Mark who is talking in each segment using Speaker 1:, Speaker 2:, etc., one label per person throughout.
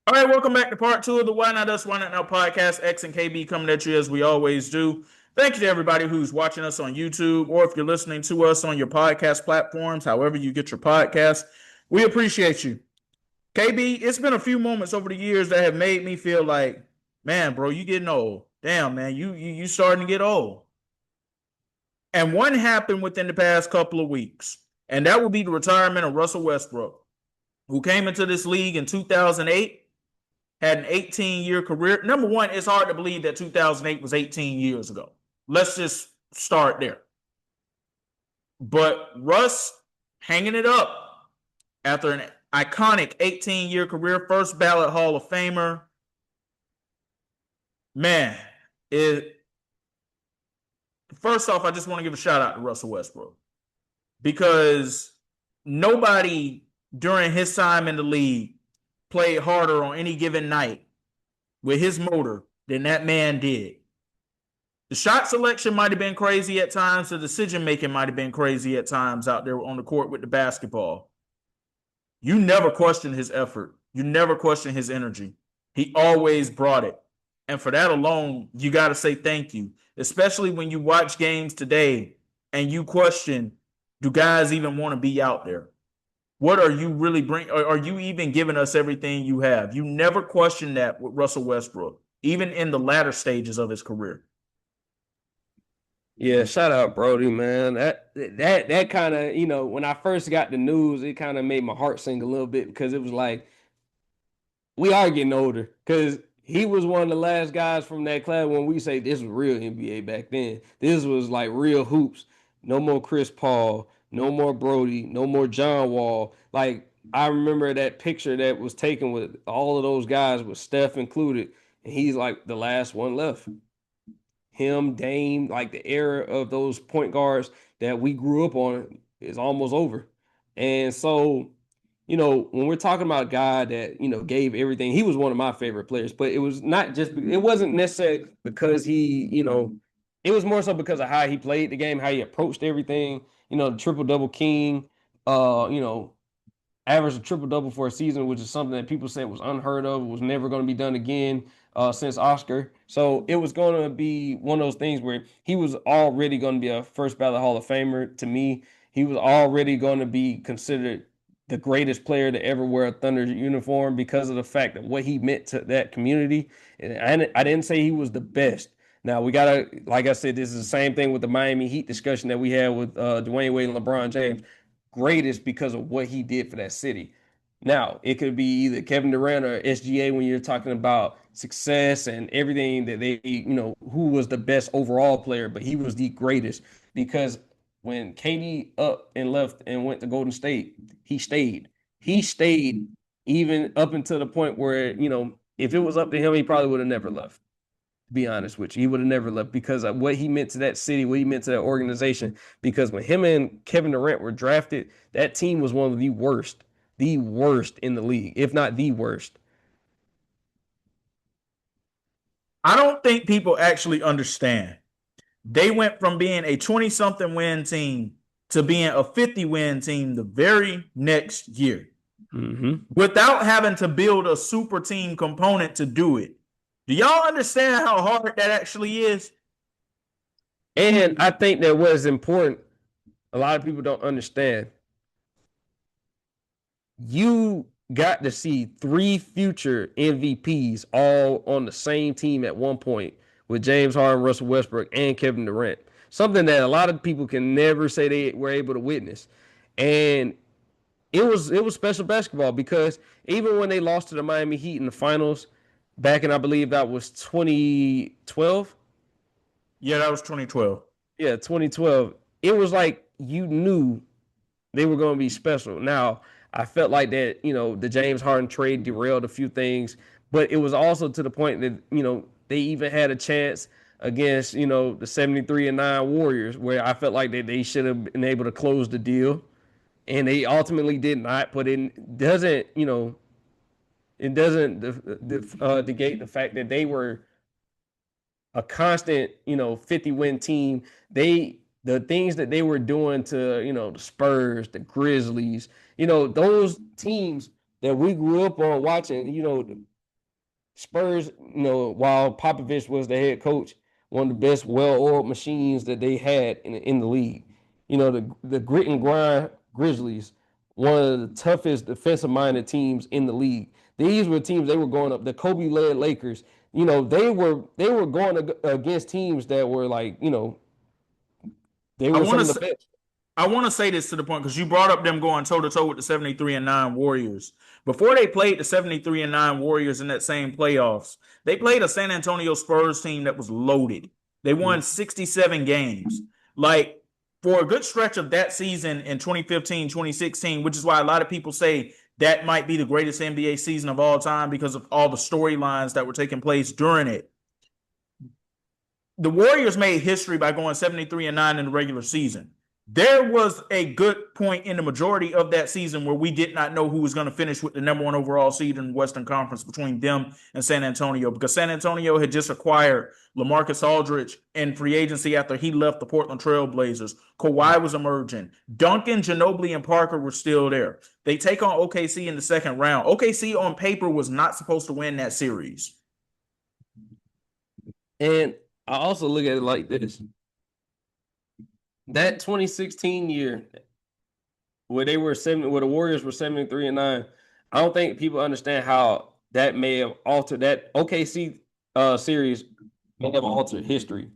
Speaker 1: All right, welcome back to part two of the Why Not Us, Why Not Now podcast. X and KB coming at you as we always do. Thank you to everybody who's watching us on YouTube or if you're listening to us on your podcast platforms, however you get your podcast. We appreciate you. KB, it's been a few moments over the years that have made me feel like, man, bro, you getting old. Damn, man, you starting to get old. And one happened within the past couple of weeks, and that would be the retirement of Russell Westbrook, who came into this league in 2008, had an 18-year career. Number one, it's hard to believe that 2008 was 18 years ago. Let's just start there. But Russ hanging it up after an iconic 18-year career, first ballot Hall of Famer. Man, first off, I just want to give a shout out to Russell Westbrook because nobody during his time in the league played harder on any given night with his motor than that man did. The shot selection might have been crazy at times. The decision making might have been crazy at times out there on the court with the basketball. You never questioned his effort. You never questioned his energy. He always brought it. And for that alone, you got to say thank you, especially when you watch games today and you question, do guys even want to be out there? What are you really bringing? Are you even giving us everything you have? You never questioned that with Russell Westbrook, even in the latter stages of his career.
Speaker 2: Yeah, shout out Brodie, man. That kind of, when I first got the news, it kind of made my heart sing a little bit because it was like, we are getting older because he was one of the last guys from that class when we say this was real NBA back then. This was like real hoops. No more Chris Paul, no more Brodie, no more John Wall. Like, I remember that picture that was taken with all of those guys with Steph included, and he's like the last one left. Him, Dame, like the era of those point guards that we grew up on is almost over. And so, when we're talking about a guy that, gave everything, he was one of my favorite players, but it wasn't necessarily because it was more so because of how he played the game, how he approached everything, the triple double king, averaged a triple double for a season, which is something that people said was unheard of, was never going to be done again since Oscar. So it was going to be one of those things where he was already going to be a first ballot Hall of Famer to me. He was already going to be considered the greatest player to ever wear a Thunder uniform because of the fact that what he meant to that community. And I didn't say he was the best. Now, we got to, like I said, this is the same thing with the Miami Heat discussion that we had with Dwayne Wade and LeBron James. Greatest because of what he did for that city. Now, it could be either Kevin Durant or SGA when you're talking about success and everything that they, who was the best overall player, but he was the greatest because when KD up and left and went to Golden State, he stayed. He stayed even up until the point where, if it was up to him, he probably would have never left. To be honest with you, he would have never left because of what he meant to that city, what he meant to that organization. Because when him and Kevin Durant were drafted, that team was one of the worst in the league, if not the worst.
Speaker 1: I don't think people actually understand. They went from being a 20-something win team to being a 50-win team the very next year without having to build a super team component to do it. Do y'all understand how hard that actually is?
Speaker 2: And I think that what is important, a lot of people don't understand. You got to see 3 future MVPs all on the same team at one point with James Harden, Russell Westbrook, and Kevin Durant. Something that a lot of people can never say they were able to witness. And it was special basketball because even when they lost to the Miami Heat in the finals back in, I believe that was 2012.
Speaker 1: Yeah, that was 2012.
Speaker 2: Yeah, 2012. It was like you knew they were going to be special. Now, I felt like that, the James Harden trade derailed a few things, but it was also to the point that, they even had a chance against, the 73-9 Warriors, where I felt like that they should have been able to close the deal. And they ultimately did not, but it doesn't, it doesn't negate the fact that they were a constant, 50-win team. The things that they were doing to, the Spurs, the Grizzlies, those teams that we grew up on watching, Spurs, while Popovich was the head coach, one of the best well-oiled machines that they had in the league. The grit and grind Grizzlies, one of the toughest defensive-minded teams in the league. These were teams they were going up. The Kobe-led Lakers, they were going against teams that were like, they
Speaker 1: I
Speaker 2: were
Speaker 1: want
Speaker 2: some of
Speaker 1: to
Speaker 2: the
Speaker 1: say,
Speaker 2: best.
Speaker 1: I want to say this to the point because you brought up them going toe to toe with the 73-9 Warriors. Before they played the 73-9 Warriors in that same playoffs, they played a San Antonio Spurs team that was loaded. They won 67 games. Like, for a good stretch of that season in 2015, 2016, which is why a lot of people say that might be the greatest NBA season of all time because of all the storylines that were taking place during it. The Warriors made history by going 73-9 in the regular season. There was a good point in the majority of that season where we did not know who was going to finish with the number one overall seed in the Western Conference between them and San Antonio, because San Antonio had just acquired LaMarcus Aldridge in free agency after he left the Portland Trail Blazers. Kawhi was emerging. Duncan, Ginobili, and Parker were still there. They take on OKC in the second round. OKC on paper was not supposed to win that series.
Speaker 2: And I also look at it like this. That 2016 year where the Warriors were 73-9, I don't think people understand how that may have altered that OKC series may have altered history.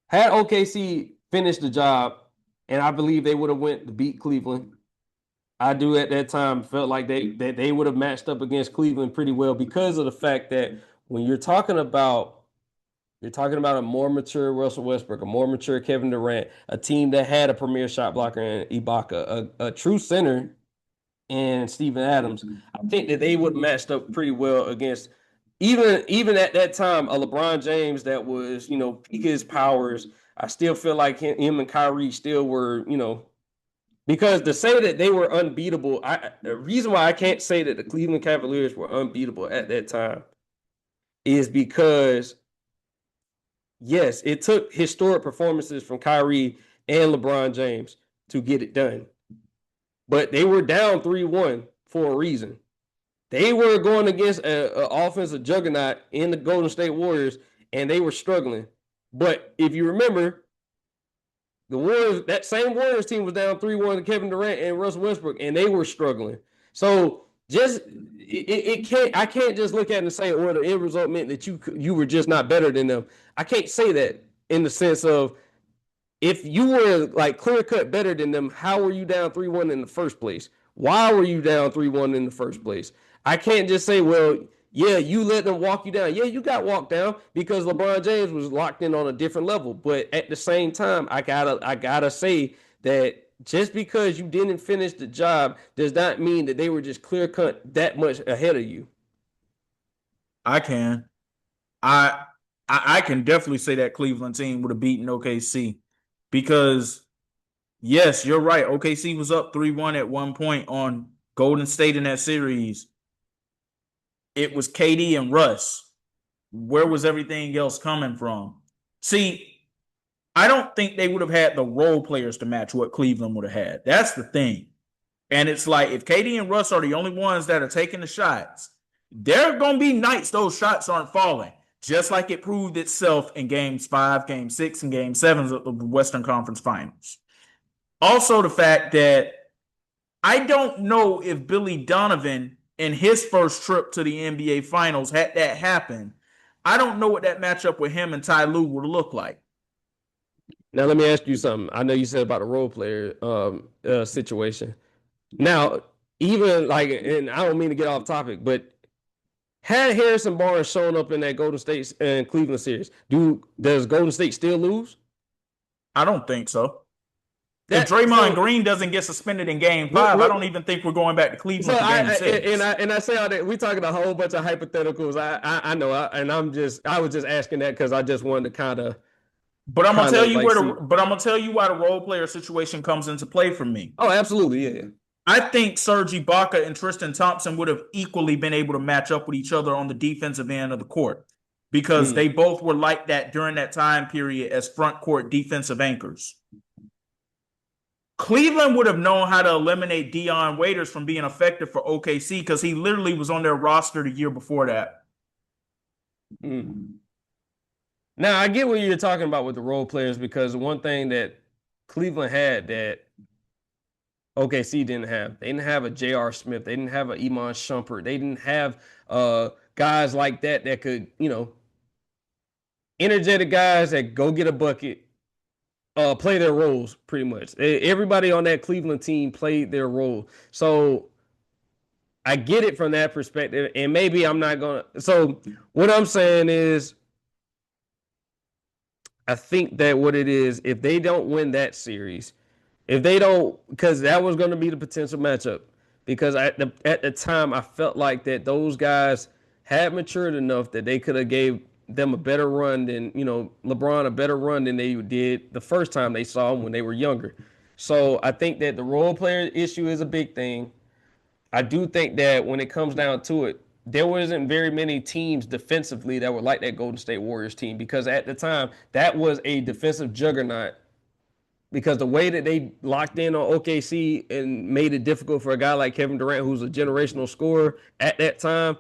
Speaker 2: Had OKC finished the job, and I believe they would have went to beat Cleveland. I do at that time felt like they would have matched up against Cleveland pretty well because of the fact that when you're talking about a more mature Russell Westbrook, a more mature Kevin Durant, a team that had a premier shot blocker in Ibaka, a true center in Steven Adams. I think that they would have matched up pretty well against even at that time a LeBron James that was peak his powers. I still feel like him and Kyrie still were because to say that they were unbeatable, the reason why I can't say that the Cleveland Cavaliers were unbeatable at that time is because yes, it took historic performances from Kyrie and LeBron James to get it done. But they were down 3-1 for a reason. They were going against an offensive juggernaut in the Golden State Warriors, and they were struggling. But if you remember, the Warriors, that same Warriors team was down 3-1 to Kevin Durant and Russell Westbrook, and they were struggling. So I can't just look at it and say, well, the end result meant that you were just not better than them. I can't say that in the sense of if you were like clear cut better than them, how were you down 3-1 in the first place? Why were you down 3-1 in the first place? I can't just say, well, yeah, you let them walk you down. Yeah, you got walked down because LeBron James was locked in on a different level. But at the same time, I gotta say that just because you didn't finish the job does not mean that they were just clear cut that much ahead of you.
Speaker 1: I can definitely say that Cleveland team would have beaten OKC because, yes, you're right. OKC was up 3-1 at one point on Golden State in that series. It was KD and Russ. Where was everything else coming from? See, I don't think they would have had the role players to match what Cleveland would have had. That's the thing. And it's like if KD and Russ are the only ones that are taking the shots, there are going to be nights those shots aren't falling, just like it proved itself in games 5, game 6, and game 7 of the Western Conference Finals. Also, the fact that I don't know if Billy Donovan in his first trip to the NBA Finals, had that happen, I don't know what that matchup with him and Ty Lue would look like.
Speaker 2: Now, let me ask you something. I know you said about the role player situation. Now, even like, and I don't mean to get off topic, but had Harrison Barnes shown up in that Golden State and Cleveland series, does Golden State still lose?
Speaker 1: I don't think so. If Draymond Green doesn't get suspended in Game 5, I don't even think we're going back to Cleveland for Game 6.
Speaker 2: And I say all that, we're talking a whole bunch of hypotheticals. I know, and I was just asking that because I just wanted to kind of.
Speaker 1: But I'm gonna tell you I'm gonna tell you why the role player situation comes into play for me.
Speaker 2: Oh, absolutely, yeah.
Speaker 1: I think Serge Ibaka and Tristan Thompson would have equally been able to match up with each other on the defensive end of the court because they both were like that during that time period as front court defensive anchors. Cleveland would have known how to eliminate Dion Waiters from being effective for OKC because he literally was on their roster the year before that.
Speaker 2: Mm. Now I get what you're talking about with the role players because one thing that Cleveland had that OKC didn't have, they didn't have a J.R. Smith, they didn't have a Iman Shumpert, they didn't have guys like that that could, energetic guys that go get a bucket, play their roles pretty much. Everybody on that Cleveland team played their role. So I get it from that perspective. And maybe I'm not going to. So what I'm saying is, I think that what it is, if they don't win that series, if they don't, because that was going to be the potential matchup. Because at the time, I felt like that those guys had matured enough that they could have gave them a better run than, LeBron a better run than they did the first time they saw him when they were younger. So I think that the role player issue is a big thing. I do think that when it comes down to it, there wasn't very many teams defensively that were like that Golden State Warriors team because at the time that was a defensive juggernaut because the way that they locked in on OKC and made it difficult for a guy like Kevin Durant, who's a generational scorer at that time,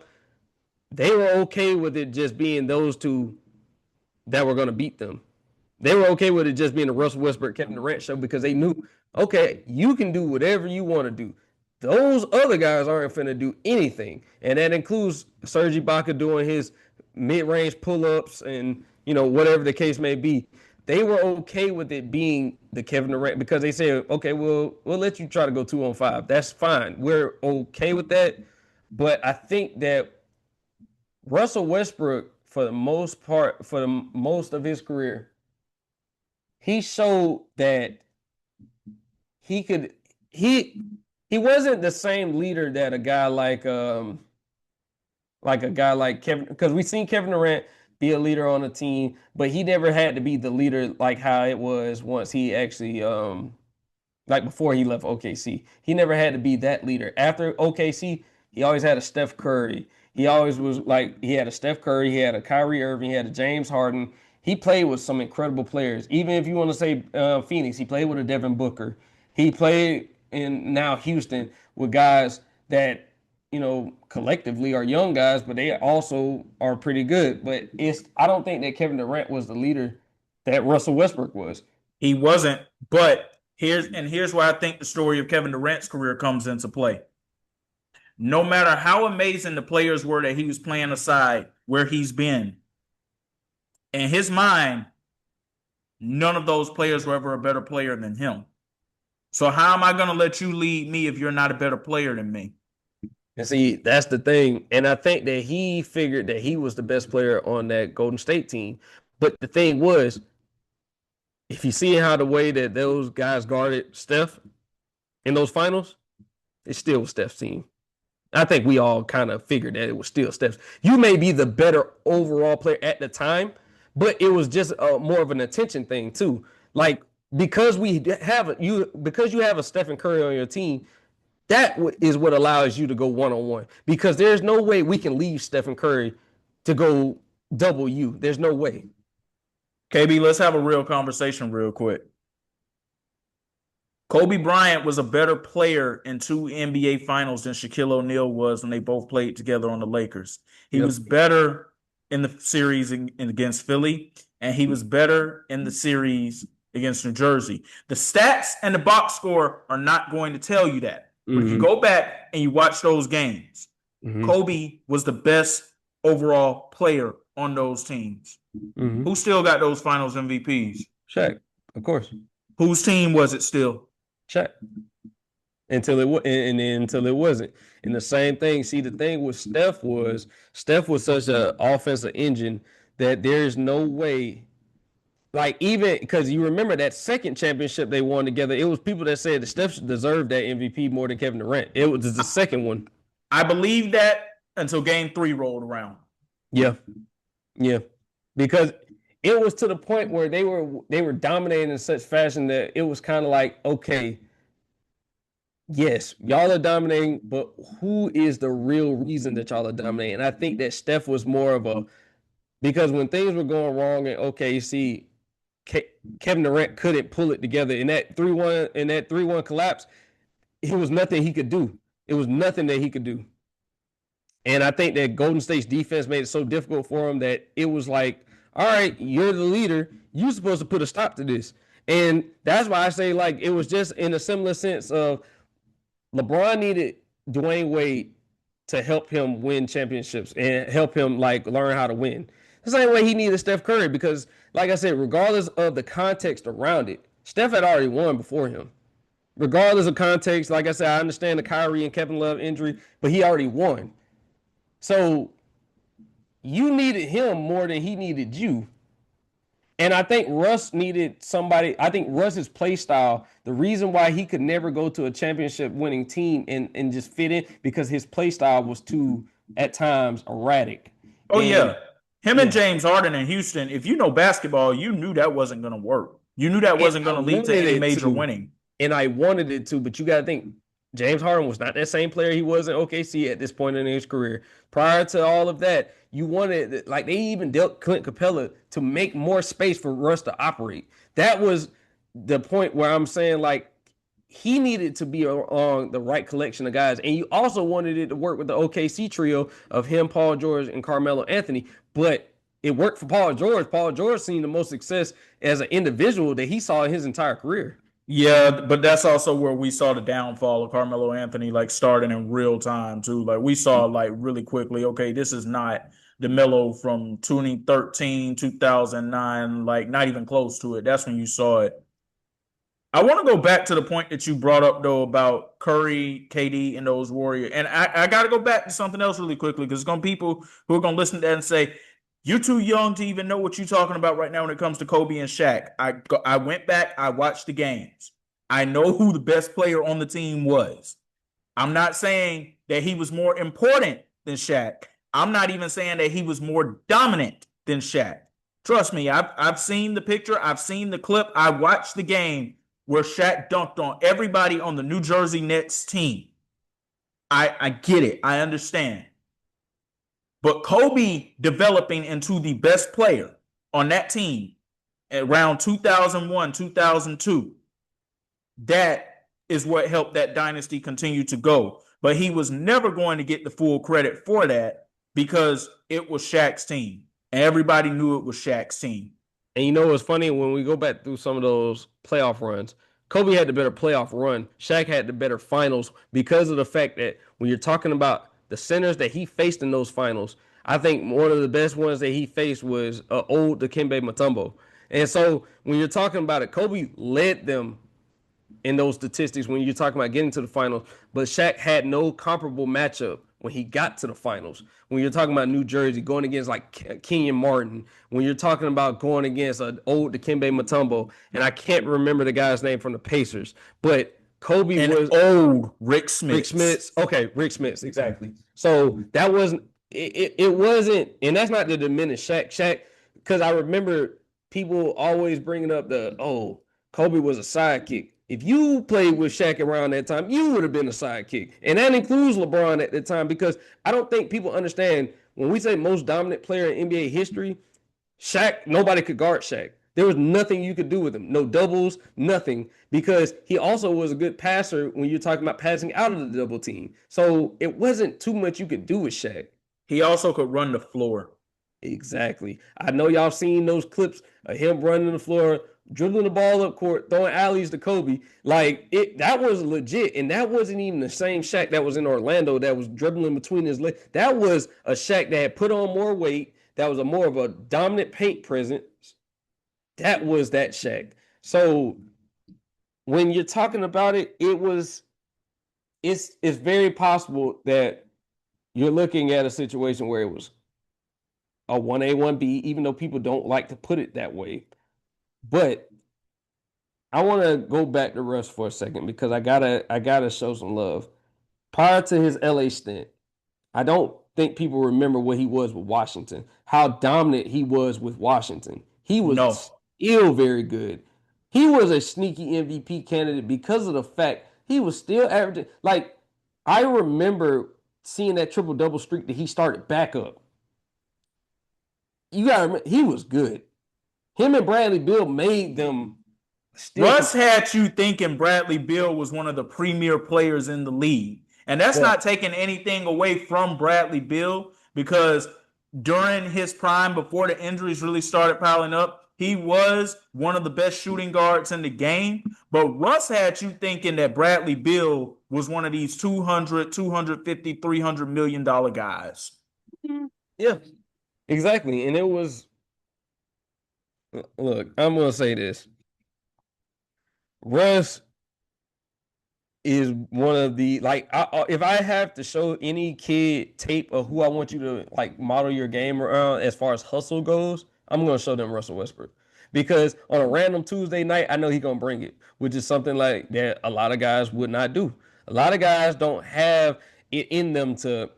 Speaker 2: they were okay with it just being those two that were going to beat them. They were okay with it just being the Russell Westbrook, Kevin Durant show because they knew, okay, you can do whatever you want to do. Those other guys aren't finna do anything, and that includes Serge Ibaka doing his mid-range pull-ups and whatever the case may be. They were okay with it being the Kevin Durant because they said, okay, we'll let you try to go 2-on-5. That's fine. We're okay with that. But I think that Russell Westbrook, for the most part, for the most of his career, he showed that he could he wasn't the same leader that a guy like Kevin, because we've seen Kevin Durant be a leader on a team, but he never had to be the leader like how it was once he actually like before he left OKC. He never had to be that leader. After OKC, he always had a Steph Curry. He always was like he had a Steph Curry, he had a Kyrie Irving, he had a James Harden. He played with some incredible players. Even if you want to say Phoenix, he played with a Devin Booker. He played in now Houston with guys that collectively are young guys, but they also are pretty good. But I don't think that Kevin Durant was the leader that Russell Westbrook was.
Speaker 1: He wasn't, but here's where I think the story of Kevin Durant's career comes into play. No matter how amazing the players were that he was playing aside, where he's been, in his mind, none of those players were ever a better player than him. So how am I going to let you lead me if you're not a better player than me?
Speaker 2: And see, that's the thing. And I think that he figured that he was the best player on that Golden State team. But the thing was, if you see how the way that those guys guarded Steph in those finals, it still was Steph's team. I think we all kind of figured that it was still Steph's. You may be the better overall player at the time, but it was just more of an attention thing too. Like because you have a Stephen Curry on your team, that is what allows you to go one-on-one because there's no way we can leave Stephen Curry to go double you. There's no way.
Speaker 1: KB, let's have a real conversation real quick. Kobe Bryant was a better player in 2 NBA finals than Shaquille O'Neal was when they both played together on the Lakers. He was better in the series against Philly, and he was better in the series against New Jersey. The stats and the box score are not going to tell you that. But if you go back and you watch those games, Kobe was the best overall player on those teams. Who still got those finals MVPs?
Speaker 2: Shaq, of course.
Speaker 1: Whose team was it still?
Speaker 2: Shaq. Until it wasn't. And the same thing. See, the thing with Steph was such an offensive engine that there's no way. Like even because you remember that second championship they won together, it was people that said that Steph deserved that MVP more than Kevin Durant. It was the second one.
Speaker 1: I believe that until Game 3 rolled around.
Speaker 2: Yeah, because it was to the point where they were dominating in such fashion that it was kind of like, okay, yes, y'all are dominating, but who is the real reason that y'all are dominating? And I think that Steph was more of a because when things were going wrong in OKC. Kevin Durant couldn't pull it together in that 3-1 collapse. It was nothing he could do. It was nothing that he could do. And I think that Golden State's defense made it so difficult for him that it was like, all right, you're the leader. You're supposed to put a stop to this. And that's why I say, like, it was just in a similar sense of LeBron needed Dwayne Wade to help him win championships and help him, like, learn how to win. The same way he needed Steph Curry because, like I said, regardless of the context around it, Steph had already won before him. Regardless of context, like I said, I understand the Kyrie and Kevin Love injury, but he already won. So you needed him more than he needed you. And I think Russ needed somebody. I think Russ's play style, the reason why he could never go to a championship winning team and just fit in because his play style was too, at times, erratic.
Speaker 1: Oh,
Speaker 2: And
Speaker 1: yeah. Him and James Harden in Houston, if you know basketball, you knew that wasn't going to work. You knew that wasn't going to lead to any major winning.
Speaker 2: And I wanted it to, but you got to think James Harden was not that same player he was in OKC at this point in his career. Prior to all of that, you wanted, like, they even dealt Clint Capella to make more space for Russ to operate. That was the point where I'm saying, like, he needed to be on the right collection of guys. And you also wanted it to work with the OKC trio of him, Paul George, and Carmelo Anthony. But it worked for Paul George. Paul George seen the most success as an individual that he saw in his entire career.
Speaker 1: Yeah, but that's also where we saw the downfall of Carmelo Anthony, like starting in real time too. Like we saw like really quickly, okay, this is not the Melo from 2013, 2009, like not even close to it. That's when you saw it. I want to go back to the point that you brought up though about Curry, KD, and those Warriors. And I got to go back to something else really quickly because there's going to be people who are going to listen to that and say, you're too young to even know what you're talking about right now when it comes to Kobe and Shaq. I went back, I watched the games. I know who the best player on the team was. I'm not saying that he was more important than Shaq. I'm not even saying that he was more dominant than Shaq. Trust me, I've seen the picture, I've seen the clip, I watched the game where Shaq dunked on everybody on the New Jersey Nets team. I get it, I understand. But Kobe developing into the best player on that team around 2001, 2002, that is what helped that dynasty continue to go. But he was never going to get the full credit for that because it was Shaq's team. And everybody knew it was Shaq's team.
Speaker 2: And you know what's funny? When we go back through some of those playoff runs, Kobe had the better playoff run. Shaq had the better finals because of the fact that when you're talking about the centers that he faced in those finals, I think one of the best ones that he faced was old Dikembe Mutombo. And so when you're talking about it, Kobe led them in those statistics when you're talking about getting to the finals, but Shaq had no comparable matchup when he got to the finals. When you're talking about New Jersey going against like Kenyon Martin, when you're talking about going against an old Dikembe Mutombo, and I can't remember the guy's name from the Pacers, but Kobe
Speaker 1: and
Speaker 2: was
Speaker 1: old Rick Smits.
Speaker 2: Rick Smits. Okay, Rick Smits, exactly. So that wasn't it wasn't, and that's not to diminish Shaq, because I remember people always bringing up Kobe was a sidekick. If you played with Shaq around that time, you would have been a sidekick. And that includes LeBron at the time, because I don't think people understand when we say most dominant player in NBA history, Shaq, nobody could guard Shaq. There was nothing you could do with him. No doubles, nothing, because he also was a good passer when you're talking about passing out of the double team. So it wasn't too much you could do with Shaq.
Speaker 1: He also could run the floor.
Speaker 2: Exactly. I know y'all seen those clips of him running the floor, dribbling the ball up court, throwing alleys to Kobe. Like, that was legit. And that wasn't even the same Shaq that was in Orlando that was dribbling between his legs. That was a Shaq that had put on more weight, that was more of a dominant paint presence. That was that Shaq. So when you're talking about it, it's very possible that you're looking at a situation where it was a 1A, 1B, even though people don't like to put it that way. But I want to go back to Russ for a second, because I gotta show some love. Prior to his LA stint, I don't think people remember what he was with Washington, how dominant he was with Washington. He was still very good. He was a sneaky MVP candidate because of the fact he was still averaging. Like, I remember seeing that triple-double streak that he started back up. You got to remember, he was good. Him and Bradley Beal made them still.
Speaker 1: Russ had you thinking Bradley Beal was one of the premier players in the league. And that's not taking anything away from Bradley Beal, because during his prime, before the injuries really started piling up, he was one of the best shooting guards in the game. But Russ had you thinking that Bradley Beal was one of these 200, 250, $300 million guys.
Speaker 2: Yeah, exactly. And it was, look, I'm going to say this. Russ is one of the, like, if I have to show any kid tape of who I want you to like model your game around as far as hustle goes, I'm going to show them Russell Westbrook. Because on a random Tuesday night, I know he's going to bring it, which is something like that a lot of guys would not do. A lot of guys don't have it in them to,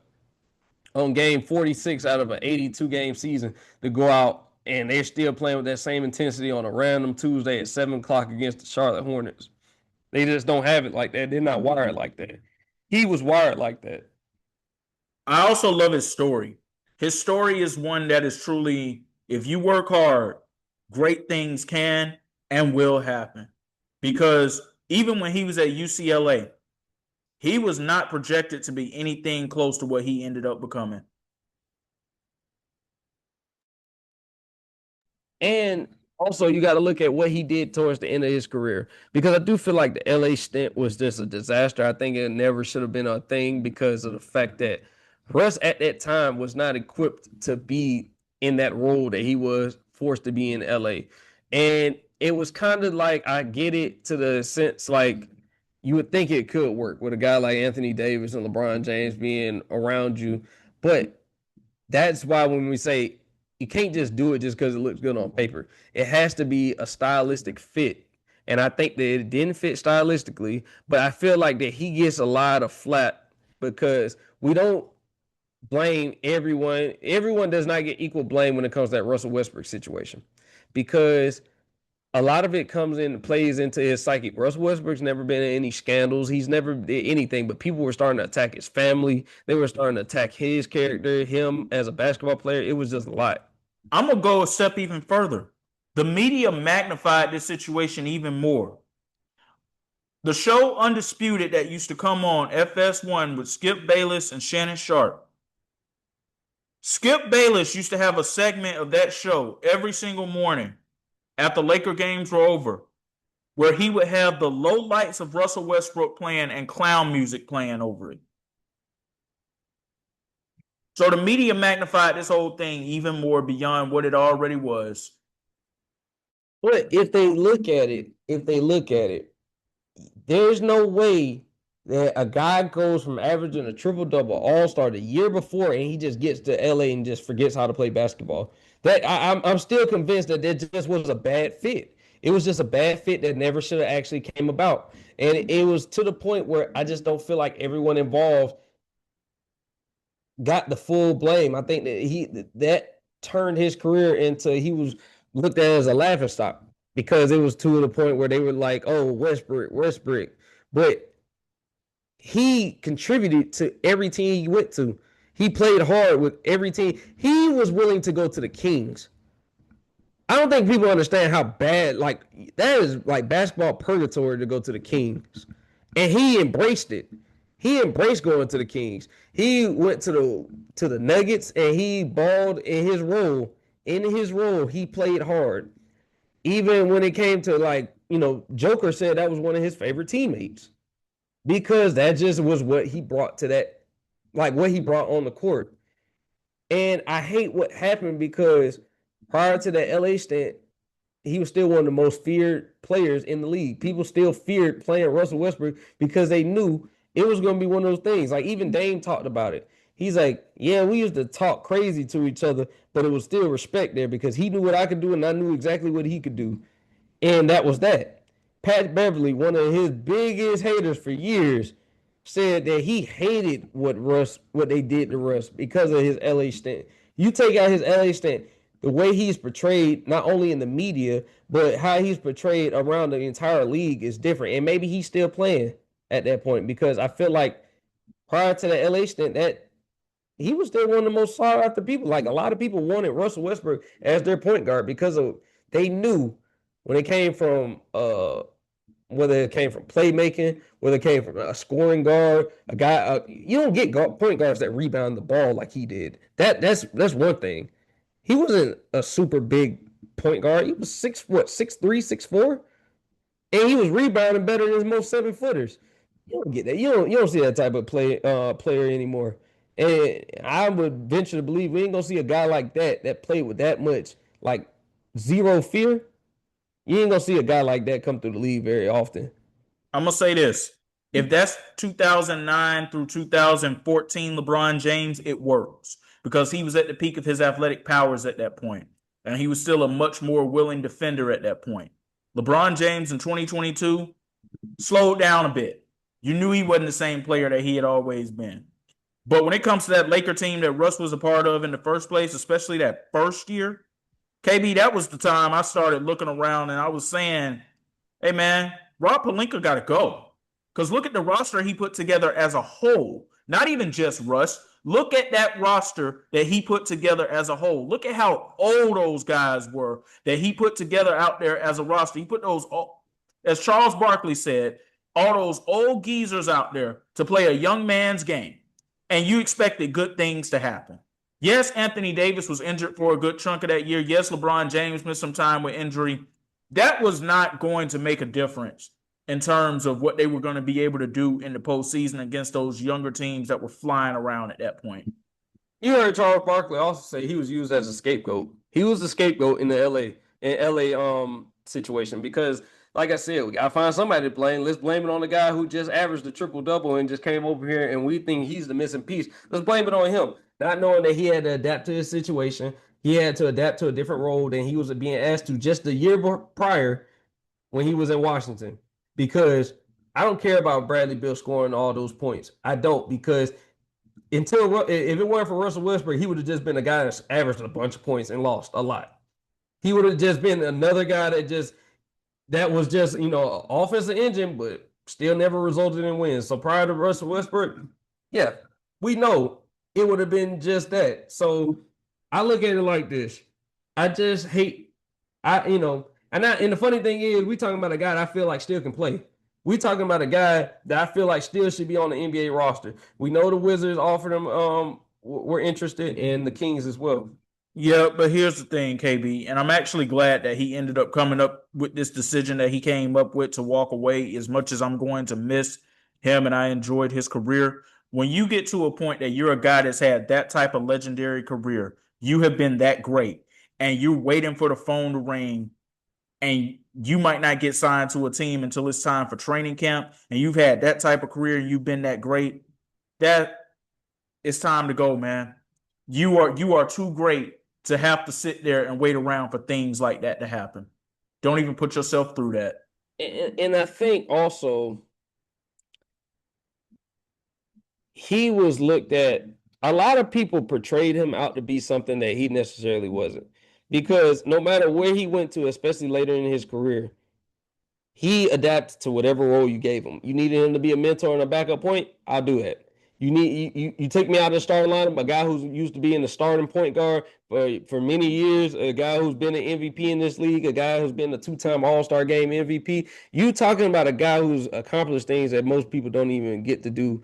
Speaker 2: on game 46 out of an 82 game season, to go out and they're still playing with that same intensity on a random Tuesday at 7 o'clock against the Charlotte Hornets. They just don't have it like that. They're not wired like that. He was wired like that.
Speaker 1: I also love his story. His story is one that is truly, if you work hard, great things can and will happen. Because even when he was at UCLA, he was not projected to be anything close to what he ended up becoming.
Speaker 2: And also, you got to look at what he did towards the end of his career, because I do feel like the LA stint was just a disaster. I think it never should have been a thing because of the fact that Russ at that time was not equipped to be in that role that he was forced to be in LA. And it was kind of like, I get it to the sense like you would think it could work with a guy like Anthony Davis and LeBron James being around you. But that's why when we say you can't just do it just because it looks good on paper, it has to be a stylistic fit. And I think that it didn't fit stylistically, but I feel like that he gets a lot of flack because we don't blame everyone. Everyone does not get equal blame when it comes to that Russell Westbrook situation, because a lot of it comes in, plays into his psyche. Russell Westbrook's never been in any scandals. He's never did anything, but people were starting to attack his family. They were starting to attack his character, him as a basketball player. It was just a lot.
Speaker 1: I'm going to go a step even further. The media magnified this situation even more. The show Undisputed that used to come on FS1 with Skip Bayless and Shannon Sharp. Skip Bayless used to have a segment of that show every single morning after Laker games were over, where he would have the low lights of Russell Westbrook playing and clown music playing over it. So the media magnified this whole thing even more beyond what it already was.
Speaker 2: But if they look at it, there's no way that a guy goes from averaging a triple-double all-star the year before and he just gets to LA and just forgets how to play basketball. That I'm still convinced that just was a bad fit. It was just a bad fit that never should have actually came about. And it was to the point where I just don't feel like everyone involved got the full blame. I think that turned his career into, he was looked at as a laughingstock because it was to the point where they were like, oh, Westbrook. But he contributed to every team he went to. He played hard with every team. He was willing to go to the Kings. I don't think people understand how bad, like, that is like basketball purgatory to go to the Kings. And he embraced it. He embraced going to the Kings. He went to the Nuggets and he balled in his role. In his role, he played hard. Even when it came to, like, Joker said that was one of his favorite teammates, because that just was what he brought to that, like what he brought on the court. And I hate what happened because prior to that LA stint, he was still one of the most feared players in the league. People still feared playing Russell Westbrook because they knew it was going to be one of those things. Like, even Dame talked about it. He's like, yeah, we used to talk crazy to each other, but it was still respect there because he knew what I could do and I knew exactly what he could do. And that was that. Pat Beverly, one of his biggest haters for years, said that he hated what they did to Russ because of his LA stint. You take out his LA stint, the way he's portrayed, not only in the media, but how he's portrayed around the entire league is different. And maybe he's still playing at that point, because I feel like prior to the LA stint, that he was still one of the most sought after people. Like, a lot of people wanted Russell Westbrook as their point guard because of, they knew when it came from whether it came from playmaking, whether it came from a scoring guard, a guy. You don't get point guards that rebound the ball like he did. That's one thing. He wasn't a super big point guard. He was 6'3", 6'4", and he was rebounding better than most 7-footers. You don't get that. You don't see that type of player anymore. And I would venture to believe we ain't gonna see a guy like that played with that much like zero fear. You ain't gonna see a guy like that come through the league very often.
Speaker 1: I'm gonna say this: if that's 2009 through 2014 LeBron James, it works because he was at the peak of his athletic powers at that point, and he was still a much more willing defender at that point. LeBron James in 2022 slowed down a bit. You knew he wasn't the same player that he had always been. But when it comes to that Laker team that Russ was a part of in the first place, especially that first year, KB, that was the time I started looking around and I was saying, hey, man, Rob Pelinka got to go. Because look at the roster he put together as a whole. Not even just Russ. Look at that roster that he put together as a whole. Look at how old those guys were that he put together out there as a roster. He put those, as Charles Barkley said, all those old geezers out there to play a young man's game. And you expected good things to happen. Yes, Anthony Davis was injured for a good chunk of that year. Yes, LeBron James missed some time with injury. That was not going to make a difference in terms of what they were going to be able to do in the postseason against those younger teams that were flying around at that point.
Speaker 2: You heard Charles Barkley also say he was used as a scapegoat. He was the scapegoat in the LA situation because, like I said, we gotta find somebody to blame. Let's blame it on the guy who just averaged a triple-double and just came over here and we think he's the missing piece. Let's blame it on him. Not knowing that he had to adapt to his situation. He had to adapt to a different role than he was being asked to just the year prior when he was in Washington. Because I don't care about Bradley Beal scoring all those points. I don't, because if it weren't for Russell Westbrook, he would have just been a guy that's averaged a bunch of points and lost a lot. He would have just been another guy that was just, offensive engine, but still never resulted in wins. So prior to Russell Westbrook, yeah, we know it would have been just that. So I look at it like this. I just hate, and the funny thing is, we talking about a guy that I feel like still can play. We talking about a guy that I feel like still should be on the NBA roster. We know the Wizards offered him, were interested, and the Kings as well.
Speaker 1: Yeah, but here's the thing, KB, and I'm actually glad that he ended up coming up with this decision that he came up with to walk away. As much as I'm going to miss him and I enjoyed his career, when you get to a point that you're a guy that's had that type of legendary career, you have been that great, and you're waiting for the phone to ring, and you might not get signed to a team until it's time for training camp, and you've had that type of career and you've been that great, that it's time to go, man. You are too great to have to sit there and wait around for things like that to happen. Don't even put yourself through that.
Speaker 2: And I think also he was looked at, a lot of people portrayed him out to be something that he necessarily wasn't. Because no matter where he went to, especially later in his career, he adapted to whatever role you gave him. You needed him to be a mentor and a backup point, I'll do that. You take me out of the starting lineup, a guy who's used to be in the starting point guard for many years, a guy who's been an MVP in this league, a guy who's been a 2-time All-Star game MVP. You talking about a guy who's accomplished things that most people don't even get to do.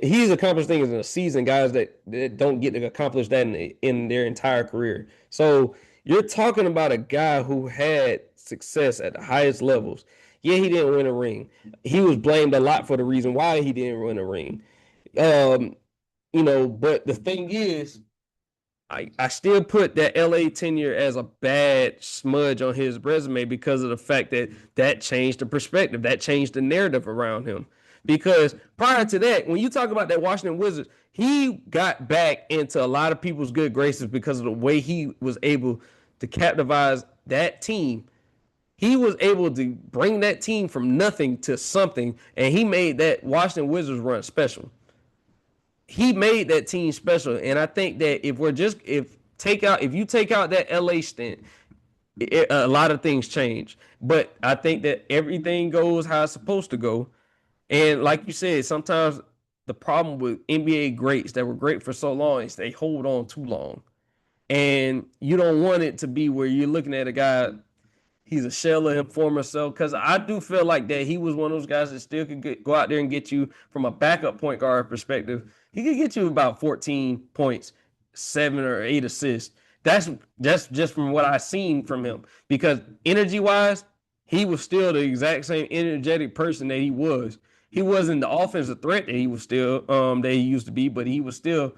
Speaker 2: He's accomplished things in a season, guys that don't get to accomplish that in their entire career. So you're talking about a guy who had success at the highest levels. Yeah, he didn't win a ring. He was blamed a lot for the reason why he didn't win a ring. But the thing is, I still put that LA tenure as a bad smudge on his resume because of the fact that changed the perspective, that changed the narrative around him. Because prior to that, when you talk about that Washington Wizards, he got back into a lot of people's good graces because of the way he was able to capitalize that team. He was able to bring that team from nothing to something, and he made that Washington Wizards run special. He made that team special, and I think that if you take out that LA stint, a lot of things change. But I think that everything goes how it's supposed to go. And like you said, sometimes the problem with NBA greats that were great for so long is they hold on too long. And you don't want it to be where you're looking at a guy, He's a shell of him former self. Because I do feel like that he was one of those guys that still could go out there and get you from a backup point guard perspective. He could get you about 14 points, 7 or 8 assists. That's just from what I've seen from him. Because energy wise, he was still the exact same energetic person that he was. He wasn't the offensive threat that he was still that he used to be, but he was still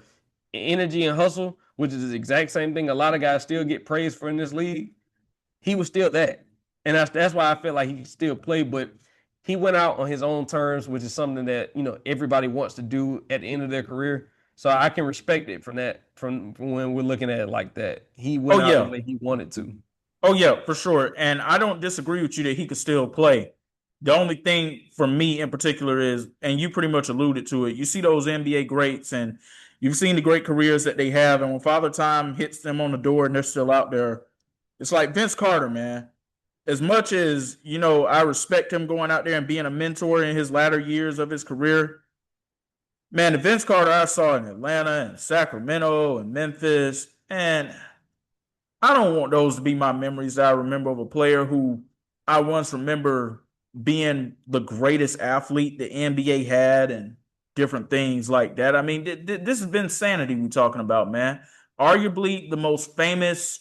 Speaker 2: energy and hustle, which is the exact same thing a lot of guys still get praised for in this league. He was still that. And that's why I feel like he can still play, but he went out on his own terms, which is something that, everybody wants to do at the end of their career. So I can respect it from when we're looking at it like that. He
Speaker 1: Oh
Speaker 2: went out the
Speaker 1: yeah.
Speaker 2: way he wanted to.
Speaker 1: Oh yeah, for sure. And I don't disagree with you that he could still play. The only thing for me in particular is, and you pretty much alluded to it, you see those NBA greats and you've seen the great careers that they have. And when Father Time hits them on the door and they're still out there, it's like Vince Carter, man. As much as, I respect him going out there and being a mentor in his latter years of his career, man, the Vince Carter I saw in Atlanta and Sacramento and Memphis, and I don't want those to be my memories that I remember of a player who I once remember being the greatest athlete the NBA had and different things like that. I mean, this has been sanity we're talking about, man. Arguably the most famous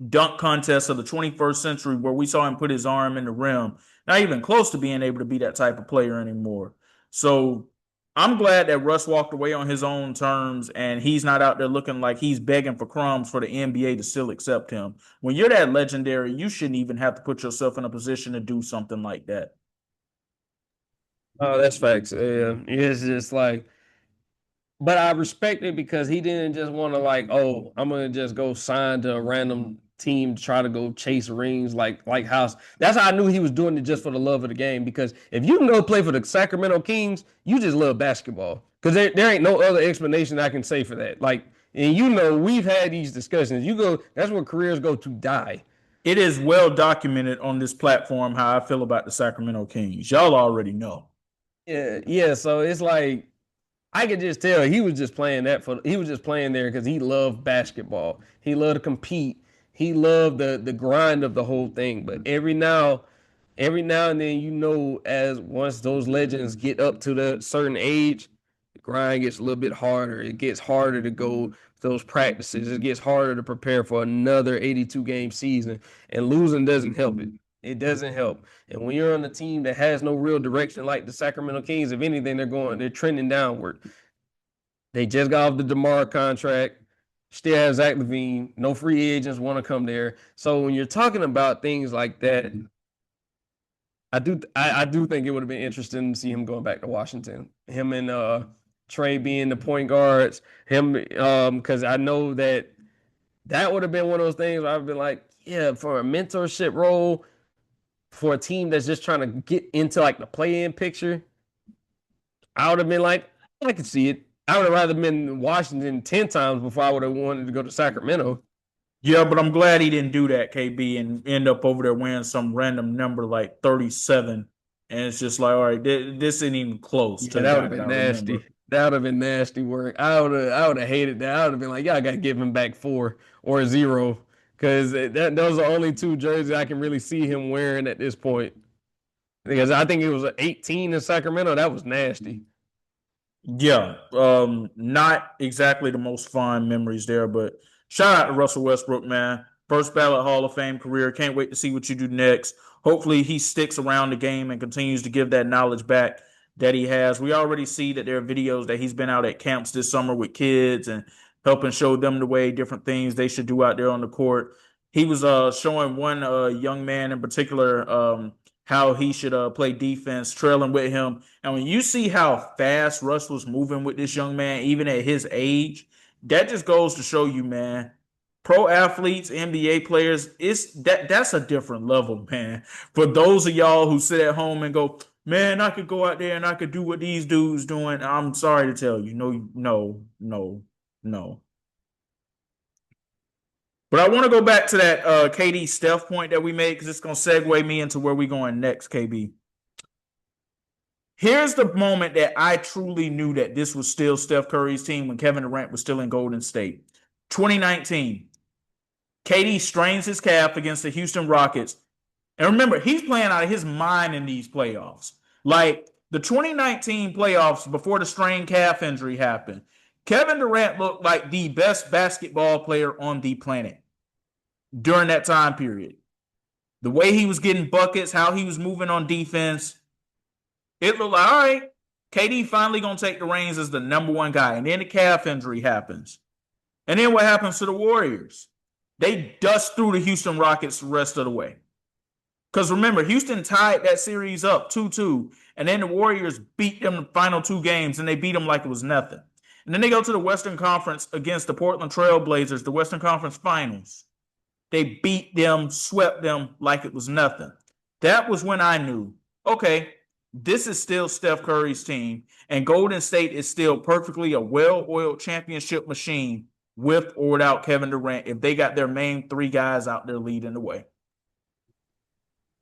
Speaker 1: dunk contest of the 21st century where we saw him put his arm in the rim. Not even close to being able to be that type of player anymore. So I'm glad that Russ walked away on his own terms and he's not out there looking like he's begging for crumbs for the NBA to still accept him. When you're that legendary, you shouldn't even have to put yourself in a position to do something like that.
Speaker 2: Oh, that's facts. Yeah, it's just like, but I respect it because he didn't just want to like, oh, I'm gonna just go sign to a random team to try to go chase rings like House. That's how I knew he was doing it just for the love of the game. Because if you can go play for the Sacramento Kings, you just love basketball. Because there ain't no other explanation I can say for that. Like, and we've had these discussions. That's where careers go to die.
Speaker 1: It is well documented on this platform how I feel about the Sacramento Kings. Y'all already know.
Speaker 2: Yeah, yeah. So it's like I could just tell he was just playing there because he loved basketball. He loved to compete. He loved the grind of the whole thing. But every now and then, as once those legends get up to the certain age, the grind gets a little bit harder. It gets harder to go those practices. It gets harder to prepare for another 82 game season. And losing doesn't help it. It doesn't help. And when you're on a team that has no real direction, like the Sacramento Kings, if anything, they're trending downward. They just got off the DeMar contract. Still have Zach LaVine. No free agents want to come there. So when you're talking about things like that, I do think it would have been interesting to see him going back to Washington. Him and Trey being the point guards. Him because I know that would have been one of those things where I've been like, yeah, for a mentorship role for a team that's just trying to get into like the play-in picture, I would have been like, I could see it. I would have rather been in Washington 10 times before I would have wanted to go to Sacramento.
Speaker 1: Yeah, but I'm glad he didn't do that, KB, and end up over there wearing some random number like 37. And it's just like, all right, this ain't even close
Speaker 2: Yeah,
Speaker 1: to the
Speaker 2: that would
Speaker 1: guy
Speaker 2: have
Speaker 1: that I
Speaker 2: been nasty.
Speaker 1: remember.
Speaker 2: That would have been nasty work. I would have hated that. I would have been like, y'all got to give him back 4 or 0 because those are only 2 jerseys I can really see him wearing at this point. Because I think it was 18 in Sacramento. That was nasty.
Speaker 1: Yeah, not exactly the most fond memories there, but shout out to Russell Westbrook, man. First ballot Hall of Fame career. Can't wait to see what you do next. Hopefully, he sticks around the game and continues to give that knowledge back that he has. We already see that there are videos that he's been out at camps this summer with kids and helping show them the way, different things they should do out there on the court. He was showing one young man in particular how he should play defense, trailing with him. And when you see how fast Russ was moving with this young man, even at his age, that just goes to show you, man. Pro athletes, NBA players, that's a different level, man. For those of y'all who sit at home and go, man, I could go out there and I could do what these dudes doing. I'm sorry to tell you, no, no, no, no. But I want to go back to that KD Steph point that we made because it's going to segue me into where we going next, KB. Here's the moment that I truly knew that this was still Steph Curry's team when Kevin Durant was still in Golden State. 2019, KD strains his calf against the Houston Rockets. And remember, he's playing out of his mind in these playoffs. Like the 2019 playoffs before the strained calf injury happened, Kevin Durant looked like the best basketball player on the planet during that time period. The way he was getting buckets, how he was moving on defense, it looked like, all right, KD finally going to take the reins as the number one guy. And then the calf injury happens. And then what happens to the Warriors? They dust through the Houston Rockets the rest of the way. Because remember, Houston tied that series up 2-2, and then the Warriors beat them the final two games, and they beat them like it was nothing. And then they go to the Western Conference against the Portland Trail Blazers, the Western Conference Finals. They beat them, swept them like it was nothing. That was when I knew, okay, this is still Steph Curry's team, and Golden State is still perfectly a well-oiled championship machine with or without Kevin Durant if they got their main three guys out there leading the way.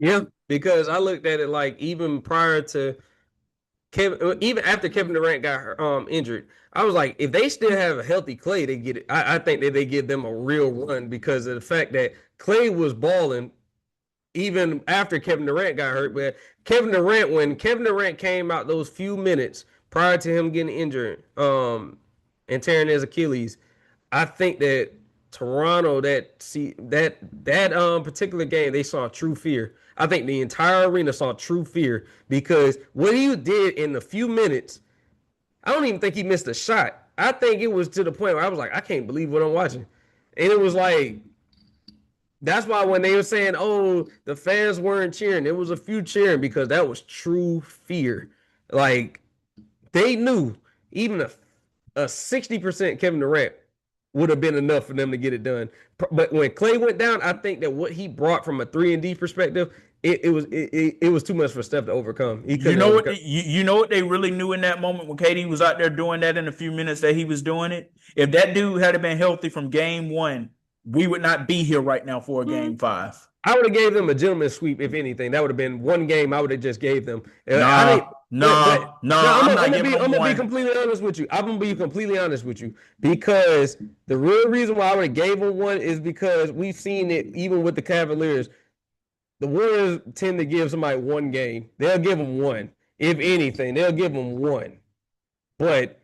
Speaker 2: Yeah, because I looked at it like even prior to even after Kevin Durant got injured, I was like, if they still have a healthy Klay, they get it. I think that they give them a real run because of the fact that Klay was balling even after Kevin Durant got hurt. But when Kevin Durant came out those few minutes prior to him getting injured, and tearing his Achilles, I think that Toronto, that particular game, they saw true fear. I think the entire arena saw true fear because what he did in a few minutes, I don't even think he missed a shot. I think it was to the point where I was like, I can't believe what I'm watching. And it was like, that's why when they were saying, oh, the fans weren't cheering, there was a few cheering because that was true fear. Like, they knew even a 60% Kevin Durant would have been enough for them to get it done. But when Klay went down, I think that what he brought from a 3-and-D perspective, it was too much for Steph to overcome.
Speaker 1: You know what they really knew in that moment when KD was out there doing that in a few minutes that he was doing it? If that dude had been healthy from game one, we would not be here right now for a game 5.
Speaker 2: I would have gave them a gentleman's sweep, if anything. That would have been one game I would have just gave them.
Speaker 1: I'm
Speaker 2: gonna be completely honest with you. I'm gonna be completely honest with you because the real reason why I would have gave them one is because we've seen it even with the Cavaliers. The Warriors tend to give somebody one game. They'll give them one. If anything, they'll give them one. But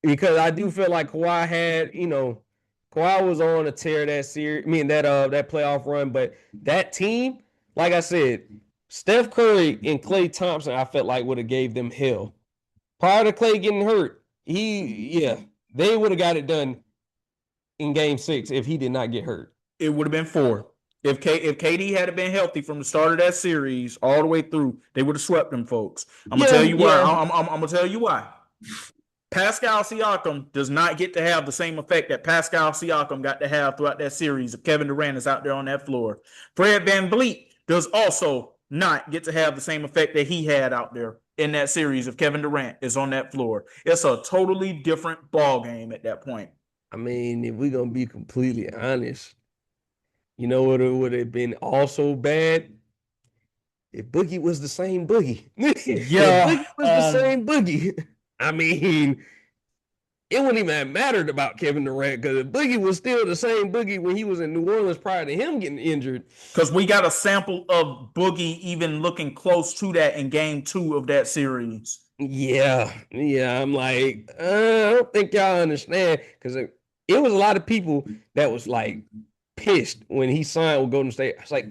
Speaker 2: because I do feel like Kawhi had, Kawhi was on a tear that series. I mean that playoff run, but that team, like I said, Steph Curry and Klay Thompson, I felt like would have gave them hell. Prior to Klay getting hurt, they would have got it done in Game 6 if he did not get hurt.
Speaker 1: It would have been 4. If KD had been healthy from the start of that series all the way through, they would have swept them folks. I'm gonna tell you why. I'm gonna tell you why. Pascal Siakam does not get to have the same effect that Pascal Siakam got to have throughout that series if Kevin Durant is out there on that floor. Fred VanVleet does also not get to have the same effect that he had out there in that series if Kevin Durant is on that floor. It's a totally different ball game at that point.
Speaker 2: I mean, if we're going to be completely honest, you know what it would have been also bad? If Boogie was the same Boogie.
Speaker 1: Yeah.
Speaker 2: If Boogie was the same Boogie. I mean, it wouldn't even have mattered about Kevin Durant because Boogie was still the same Boogie when he was in New Orleans prior to him getting injured.
Speaker 1: Because we got a sample of Boogie even looking close to that in Game 2 of that series.
Speaker 2: Yeah. I'm like, I don't think y'all understand because it was a lot of people that was like pissed when he signed with Golden State. I was like,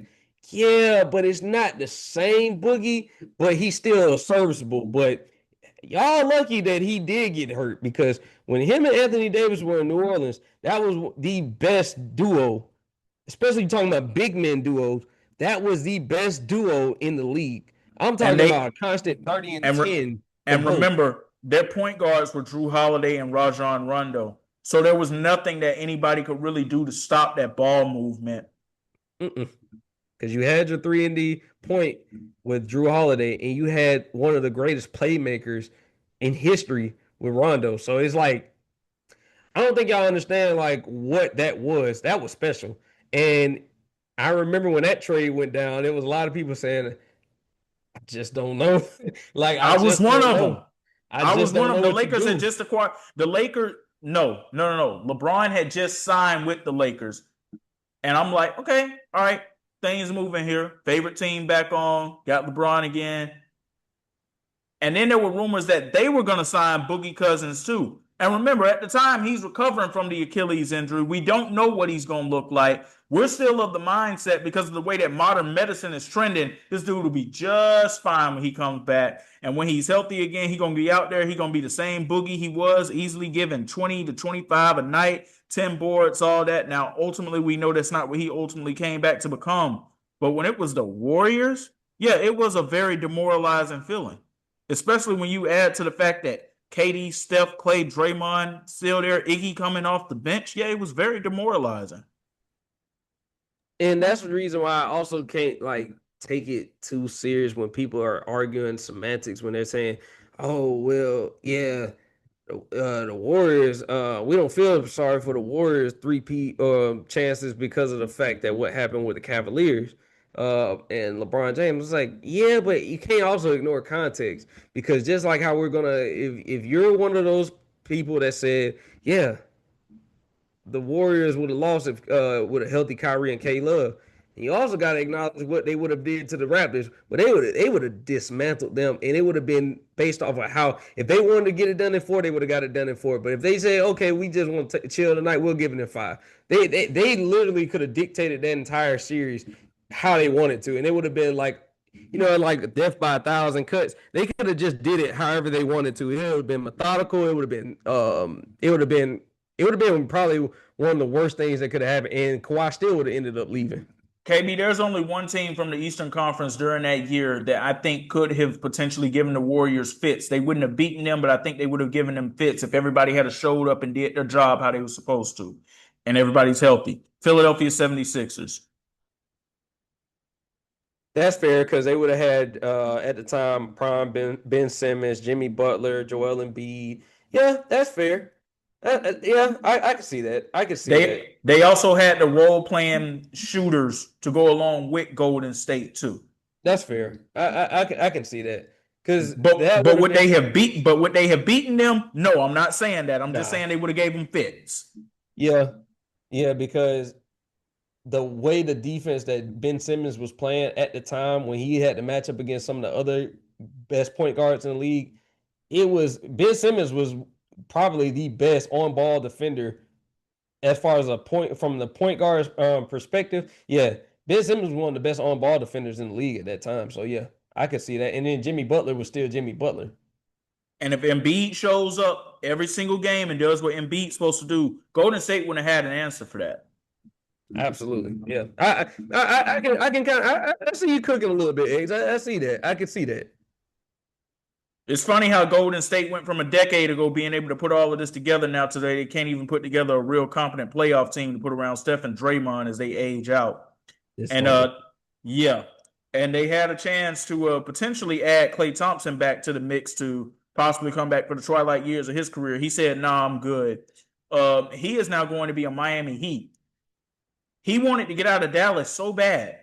Speaker 2: yeah, but it's not the same Boogie, but he's still serviceable. But y'all lucky that he did get hurt because when him and Anthony Davis were in New Orleans, that was the best duo, especially talking about big men duos. That was the best duo in the league. I'm talking about a constant 30 and 10.
Speaker 1: And remember, their point guards were Drew Holiday and Rajon Rondo. So there was nothing that anybody could really do to stop that ball movement.
Speaker 2: Because you had your 3-and-D point with Drew Holiday, and you had one of the greatest playmakers in history with Rondo. So it's like, I don't think y'all understand like what that was. That was special. And I remember when that trade went down, there was a lot of people saying, I just don't know. Like
Speaker 1: I was one of them. I was one of them. The Lakers
Speaker 2: had
Speaker 1: just acquired the Lakers. No. LeBron had just signed with the Lakers. And I'm like, okay, all right. things moving here. Favorite team back on. Got LeBron again. And then there were rumors that they were going to sign Boogie Cousins too. And remember, at the time, he's recovering from the Achilles injury. We don't know what he's going to look like. We're still of the mindset, because of the way that modern medicine is trending, this dude will be just fine when he comes back. And when he's healthy again, he's going to be out there. He's going to be the same Boogie he was, easily given 20 to 25 a night, 10 boards, all that. Now, ultimately, we know that's not what he ultimately came back to become. But when it was the Warriors, yeah, it was a very demoralizing feeling. Especially when you add to the fact that KD, Steph, Klay, Draymond still there, Iggy coming off the bench. Yeah, it was very demoralizing.
Speaker 2: And that's the reason why I also can't take it too serious when people are arguing semantics, when they're saying, "Oh, well, yeah, the Warriors, we don't feel sorry for the Warriors three-peat chances because of the fact that what happened with the Cavaliers and LeBron James." It's like, yeah, but you can't also ignore context, because just like how we're gonna, if you're one of those people that said, yeah, the Warriors would have lost if with a healthy Kyrie and K Love. You also got to acknowledge what they would have did to the Raptors, but they would have dismantled them, and it would have been based off of how, if they wanted to get it done in 4, they would have got it done in 4. But if they say, okay, we just want to chill tonight, we'll give it in 5. They literally could have dictated that entire series how they wanted to, and it would have been like, like death by 1,000 cuts. They could have just did it however they wanted to. It would have been methodical. It would have been probably one of the worst things that could have happened, and Kawhi still would have ended up leaving.
Speaker 1: KB, there's only one team from the Eastern Conference during that year that I think could have potentially given the Warriors fits. They wouldn't have beaten them, but I think they would have given them fits if everybody had showed up and did their job how they were supposed to, and everybody's healthy. Philadelphia 76ers.
Speaker 2: That's fair, because they would have had at the time prime Ben Simmons, Jimmy Butler, Joel Embiid. Yeah, that's fair. Yeah, I can see that. I can see that.
Speaker 1: They also had the role playing shooters to go along with Golden State too.
Speaker 2: That's fair. I can see that, because
Speaker 1: but would they have beaten them? No, I'm not saying that. I'm just saying they would have gave them fits.
Speaker 2: Yeah, because the way the defense that Ben Simmons was playing at the time, when he had to match up against some of the other best point guards in the league, Ben Simmons was probably the best on-ball defender as far as from the point guard's perspective. Yeah, Ben Simmons was one of the best on-ball defenders in the league at that time. So yeah, I could see that. And then Jimmy Butler was still Jimmy Butler.
Speaker 1: And if Embiid shows up every single game and does what Embiid's supposed to do, Golden State wouldn't have had an answer for that.
Speaker 2: Absolutely, yeah. I can kind of I see you cooking a little bit, Eggs. I see that. I can see that.
Speaker 1: It's funny how Golden State went from a decade ago being able to put all of this together now today. They can't even put together a real competent playoff team to put around Steph and Draymond as they age out. Yeah. And they had a chance to potentially add Klay Thompson back to the mix to possibly come back for the twilight years of his career. He said, "Nah, I'm good." He is now going to be a Miami Heat. He wanted to get out of Dallas so bad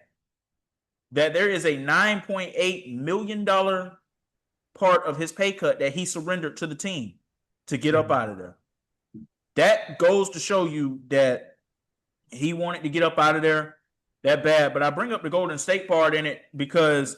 Speaker 1: that there is a $9.8 million part of his pay cut that he surrendered to the team to get up out of there. That goes to show you that he wanted to get up out of there that bad. But I bring up the Golden State part in it because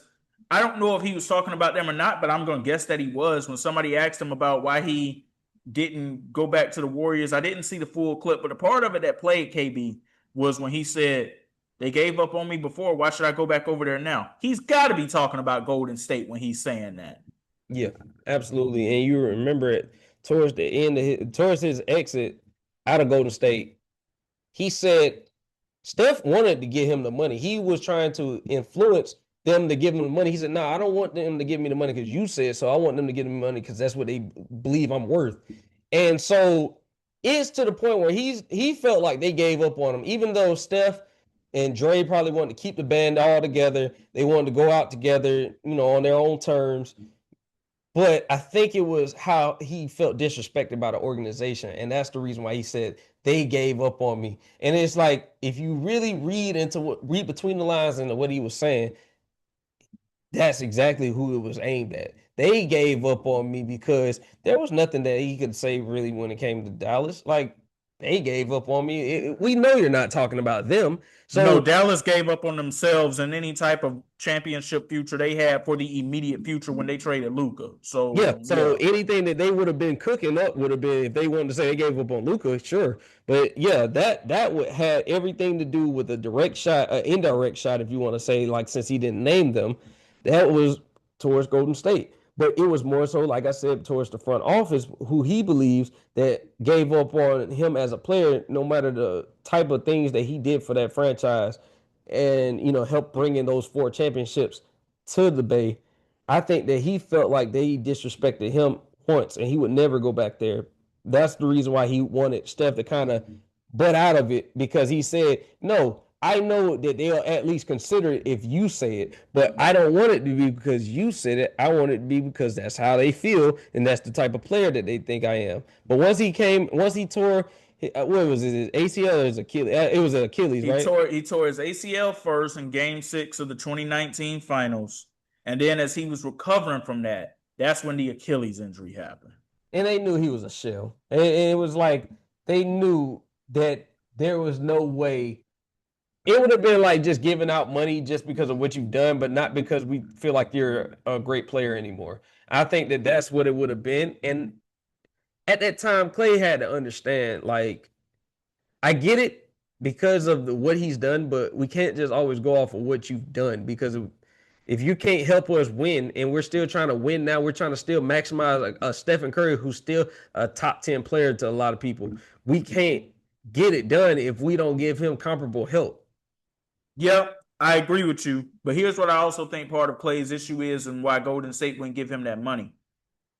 Speaker 1: I don't know if he was talking about them or not, but I'm going to guess that he was. When somebody asked him about why he didn't go back to the Warriors, I didn't see the full clip, but the part of it that played, KB, was when he said, "They gave up on me before. Why should I go back over there now?" He's got to be talking about Golden State when he's saying that.
Speaker 2: Yeah, absolutely. And you remember it towards the end towards his exit out of Golden State, he said Steph wanted to get him the money. He was trying to influence them to give him the money. He said, "No, I don't want them to give me the money because you said so. I want them to give me money because that's what they believe I'm worth." And so it's to the point where he felt like they gave up on him, even though Steph and Dre probably wanted to keep the band all together. They wanted to go out together, on their own terms. But I think it was how he felt disrespected by the organization. And that's the reason why he said they gave up on me. And it's like, if you really read between the lines into what he was saying, that's exactly who it was aimed at. They gave up on me because there was nothing that he could say really when it came to Dallas. Like, they gave up on me. We know you're not talking about them.
Speaker 1: No,
Speaker 2: So
Speaker 1: Dallas gave up on themselves and any type of championship future they had for the immediate future when they traded Luka.
Speaker 2: yeah,
Speaker 1: So
Speaker 2: so
Speaker 1: yeah,
Speaker 2: anything that they would have been cooking up would have been if they wanted to say they gave up on Luca, sure. But yeah, that would had everything to do with a direct shot, indirect shot, if you want to say, like since he didn't name them, that was towards Golden State. But it was more so, like I said, towards the front office, who he believes that gave up on him as a player, no matter the type of things that he did for that franchise, and helped bring in those 4 championships to the Bay. I think that he felt like they disrespected him once and he would never go back there. That's the reason why he wanted Steph to kind of butt out of it, because he said, no, I know that they'll at least consider it if you say it, but I don't want it to be because you said it. I want it to be because that's how they feel and that's the type of player that they think I am. But once he tore, what was it, his ACL or his Achilles? It was an Achilles, right?
Speaker 1: he tore his ACL first in Game 6 of the 2019 Finals, and then as he was recovering from that, that's when the Achilles injury happened.
Speaker 2: And they knew he was a shell. And it was like they knew that there was no way. It would have been like just giving out money just because of what you've done, but not because we feel like you're a great player anymore. I think that that's what it would have been. And at that time, Klay had to understand, like, I get it because of what he's done, but we can't just always go off of what you've done, because if you can't help us win and we're still trying to win now, we're trying to still maximize a Stephen Curry who's still a top 10 player to a lot of people. We can't get it done if we don't give him comparable help.
Speaker 1: Yep, I agree with you. But here's what I also think part of Klay's issue is and why Golden State wouldn't give him that money.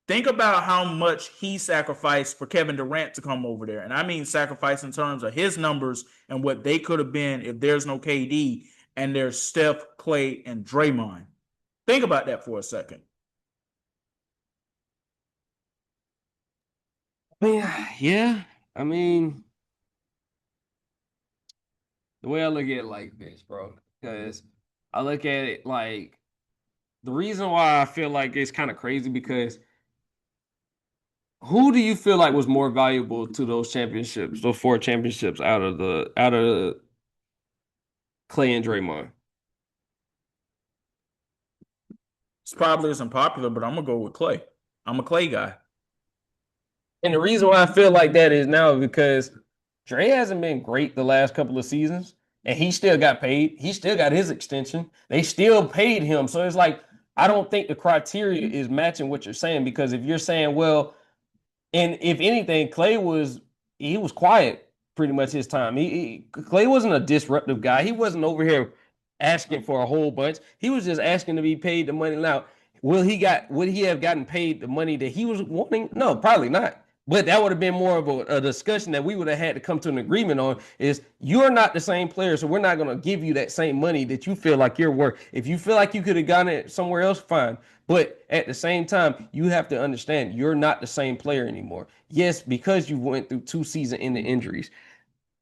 Speaker 1: Think about how much he sacrificed for Kevin Durant to come over there. And I mean sacrifice in terms of his numbers and what they could have been if there's no KD and there's Steph, Klay, and Draymond. Think about that for a second.
Speaker 2: Yeah. I mean, the way I look at it like this, bro, because I look at it like the reason why I feel like it's kind of crazy, because who do you feel like was more valuable to those championships, those 4 championships out of Klay and Draymond?
Speaker 1: It's probably isn't popular, but I'm gonna go with Klay. I'm a Klay guy.
Speaker 2: And the reason why I feel like that is now because Dre hasn't been great the last couple of seasons, and he still got paid. He still got his extension. They still paid him. So it's like, I don't think the criteria is matching what you're saying, because if you're saying, well, and if anything, he was quiet pretty much his time. Klay wasn't a disruptive guy. He wasn't over here asking for a whole bunch. He was just asking to be paid the money. Now, would he have gotten paid the money that he was wanting? No, probably not. But that would have been more of a discussion that we would have had to come to an agreement on, is you're not the same player, so we're not going to give you that same money that you feel like you're worth. If you feel like you could have gotten it somewhere else, fine. But at the same time, you have to understand you're not the same player anymore. Yes, because you went through 2 season-ending injuries.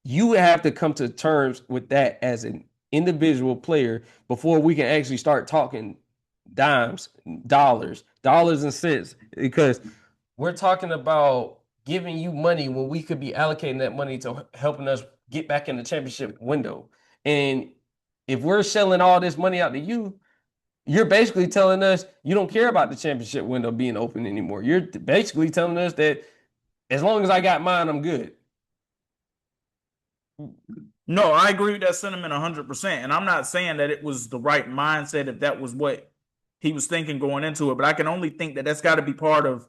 Speaker 2: You have to come to terms with that as an individual player before we can actually start talking dimes, dollars and cents, because we're talking about giving you money when we could be allocating that money to helping us get back in the championship window. And if we're selling all this money out to you, you're basically telling us you don't care about the championship window being open anymore. You're basically telling us that as long as I got mine, I'm good.
Speaker 1: No, I agree with that sentiment 100%. And I'm not saying that it was the right mindset if that was what he was thinking going into it, but I can only think that that's got to be part of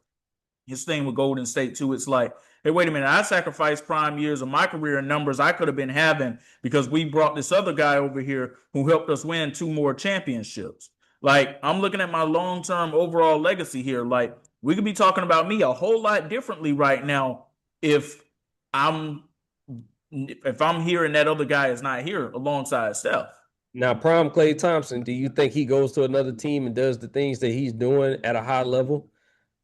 Speaker 1: his thing with Golden State too. It's like, hey, wait a minute, I sacrificed prime years of my career and numbers I could have been having because we brought this other guy over here who helped us win 2 more championships. Like, I'm looking at my long-term overall legacy here. Like, we could be talking about me a whole lot differently right now if I'm here and that other guy is not here alongside Steph.
Speaker 2: Now, prime Klay Thompson, do you think he goes to another team and does the things that he's doing at a high level?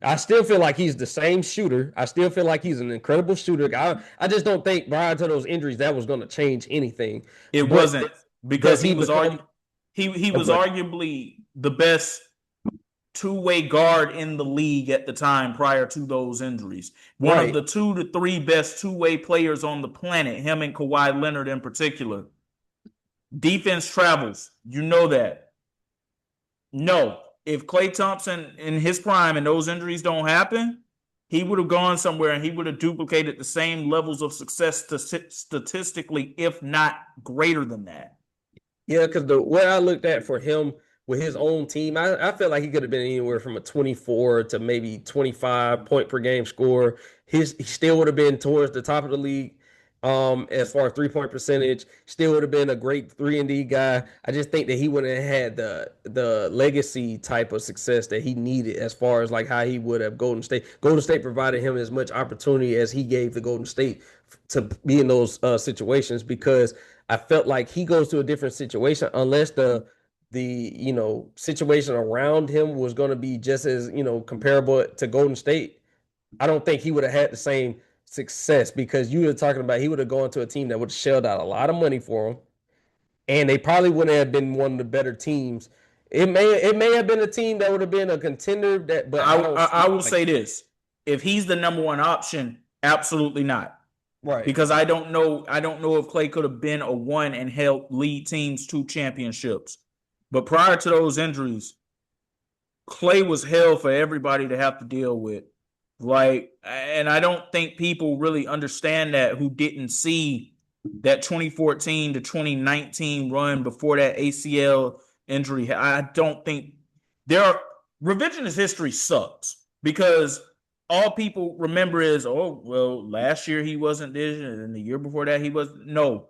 Speaker 2: I still feel like he's the same shooter. I still feel like he's an incredible shooter. I just don't think prior to those injuries that was going to change anything.
Speaker 1: It wasn't, because he was
Speaker 2: become
Speaker 1: he was arguably the best two-way guard in the league at the time prior to those injuries. One of
Speaker 2: Right.
Speaker 1: the 2 to 3 best two-way players on the planet, him and Kawhi Leonard in particular. Defense travels. You know that. No, if Klay Thompson in his prime and those injuries don't happen, he would have gone somewhere and he would have duplicated the same levels of success statistically, if not greater than that.
Speaker 2: Yeah, because the way I looked at for him with his own team, I felt like he could have been anywhere from a 24 to maybe 25 point per game score. He still would have been towards the top of the league as far as 3-point percentage. Still would have been a great 3-and-D guy. I just think that he wouldn't have had the legacy type of success that he needed as far as like how he would have Golden State. Golden State provided him as much opportunity as he gave the Golden State to be in those situations, because I felt like he goes to a different situation unless the situation around him was going to be just as comparable to Golden State. I don't think he would have had the same success, because you were talking about he would have gone to a team that would have shelled out a lot of money for him, and they probably wouldn't have been one of the better teams. It may have been a team that would have been a contender, but
Speaker 1: I will say this: if he's the number one option, absolutely not.
Speaker 2: Right.
Speaker 1: Because I don't know if Klay could have been a 1 and helped lead teams to championships. But prior to those injuries, Klay was hell for everybody to have to deal with. And I don't think people really understand that who didn't see that 2014 to 2019 run before that ACL injury. I don't think revisionist history sucks, because all people remember is, oh, well, last year he wasn't this, and the year before that he was. No.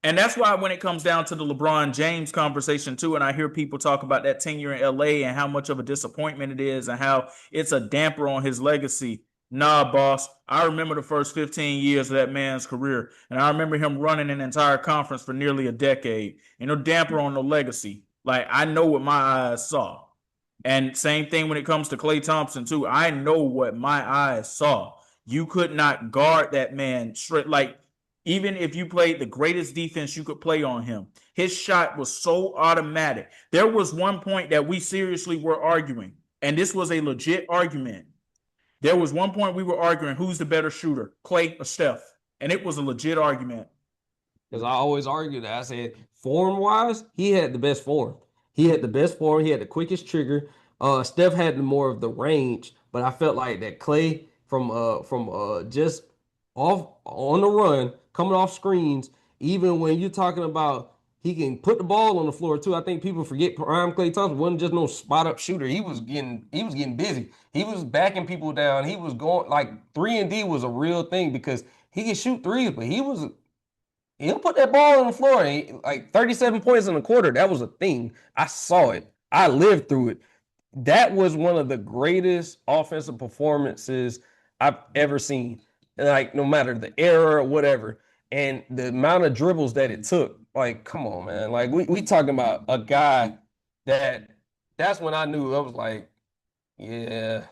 Speaker 1: And that's why when it comes down to the LeBron James conversation too, and I hear people talk about that tenure in LA and how much of a disappointment it is and how it's a damper on his legacy. Nah, boss, I remember the first 15 years of that man's career, and I remember him running an entire conference for nearly a decade. No damper on the legacy. Like, I know what my eyes saw. And same thing when it comes to Klay Thompson too. I know what my eyes saw. You could not guard that man straight. Like, even if you played the greatest defense you could play on him, his shot was so automatic. There was one point that we seriously were arguing, and this was a legit argument. There was one point we were arguing who's the better shooter, Klay or Steph, and it was a legit argument.
Speaker 2: Because I always argue that. I said, form-wise, he had the best form. He had the best form. He had the quickest trigger. Steph had more of the range, but I felt like that Klay from just off on the run, coming off screens, even when you're talking about he can put the ball on the floor too. I think people forget prime Klay Thompson wasn't just no spot up shooter. He was getting busy. He was backing people down. He was going like 3-and-D was a real thing, because he can shoot threes, but he'll put that ball on the floor. And like 37 points in a quarter. That was a thing. I saw it. I lived through it. That was one of the greatest offensive performances I've ever seen. Like, no matter the era or whatever. And the amount of dribbles that it took, like, come on, man. Like, we talking about a guy that's when I knew. I was like, yeah,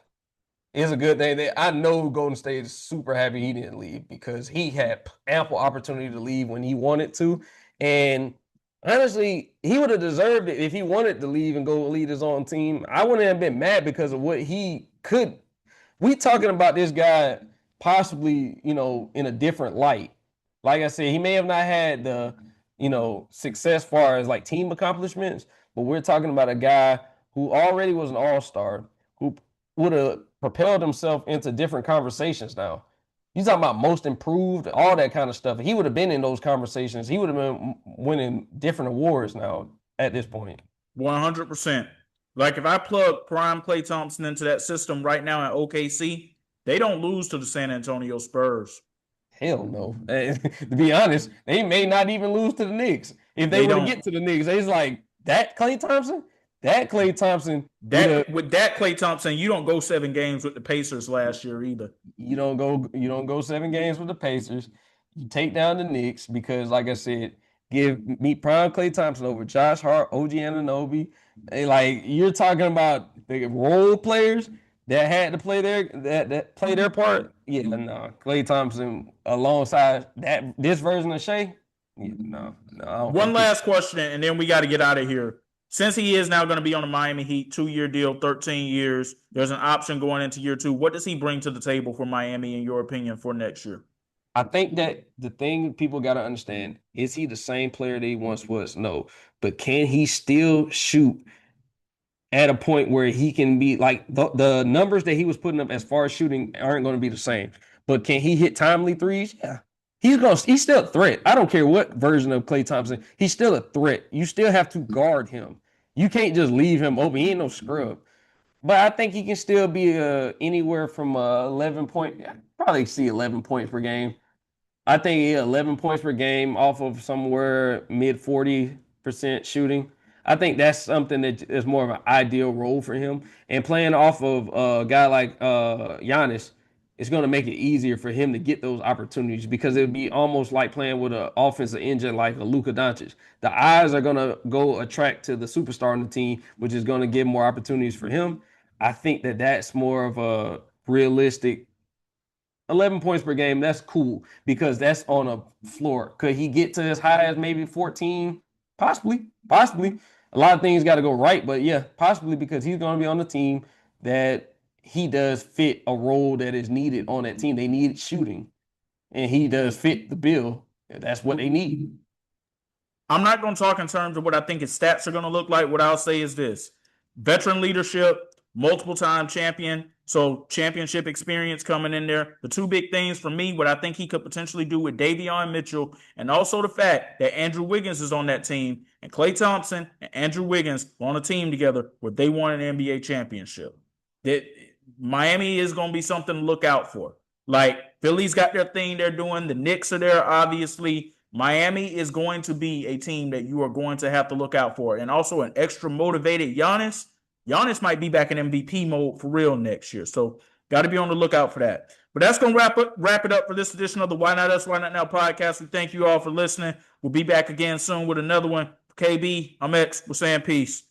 Speaker 2: it's a good thing that I know Golden State is super happy he didn't leave, because he had ample opportunity to leave when he wanted to. And honestly, he would have deserved it if he wanted to leave and go lead his own team. I wouldn't have been mad because of what he could. We talking about this guy possibly, in a different light. Like I said, he may have not had the, success far as like team accomplishments, but we're talking about a guy who already was an all-star, who would have propelled himself into different conversations now. You talking about most improved, all that kind of stuff. He would have been in those conversations. He would have been winning different awards now at this point.
Speaker 1: 100%. Like, if I plug prime Klay Thompson into that system right now at OKC, they don't lose to the San Antonio Spurs.
Speaker 2: Hell no. To be honest, they may not even lose to the Knicks. If they were to get to the Knicks, it's like, that Klay Thompson? That Klay Thompson.
Speaker 1: With that Klay Thompson, you don't go 7 games with the Pacers last year either.
Speaker 2: You don't go 7 games with the Pacers. You take down the Knicks because, like I said, meet prime Klay Thompson over Josh Hart, OG Anunoby. Like, you're talking about the role players that had to play their part. Yeah, no. Klay Thompson alongside this version of Shea. Yeah, no.
Speaker 1: One last question, and then we got to get out of here. since he is now going to be on the Miami Heat 2-year deal, 13 years, there's an option going into year 2. What does he bring to the table for Miami, in your opinion, for next year?
Speaker 2: I think that the thing people got to understand, is he the same player that he once was? No. But can he still shoot at a point where he can be like the numbers that he was putting up as far as shooting aren't going to be the same? But can he hit timely threes? Yeah. He's still a threat. I don't care what version of Klay Thompson. He's still a threat. You still have to guard him. You can't just leave him open. He ain't no scrub. But I think he can still be anywhere from 11 point. Probably see 11 points per game. I think 11 points per game off of somewhere mid 40% shooting. I think that's something that is more of an ideal role for him. And playing off of a guy like Giannis, it's going to make it easier for him to get those opportunities because it would be almost like playing with an offensive engine like a Luka Doncic. The eyes are going to go attract to the superstar on the team, which is going to give more opportunities for him. I think that that's more of a realistic 11 points per game. That's cool because that's on a floor. Could he get to as high as maybe 14? Possibly. Possibly. A lot of things got to go right, but yeah, possibly because he's going to be on the team that he does fit a role that is needed on that team. They need shooting, and he does fit the bill. That's what they need.
Speaker 1: I'm not going to talk in terms of what I think his stats are going to look like. What I'll say is this: veteran leadership, multiple-time champion, so championship experience coming in there. The two big things for me, what I think he could potentially do with Davion Mitchell, and also the fact that Andrew Wiggins is on that team, and Klay Thompson and Andrew Wiggins on a team together where they won an NBA championship. That Miami is going to be something to look out for. Like, Philly's got their thing they're doing. The Knicks are there, obviously. Miami is going to be a team that you are going to have to look out for. And also an extra motivated Giannis. Giannis might be back in MVP mode for real next year. So got to be on the lookout for that. But that's going to wrap it up for this edition of the Why Not Us, Why Not Now podcast. We thank you all for listening. We'll be back again soon with another one. KB, I'm X. We're saying peace.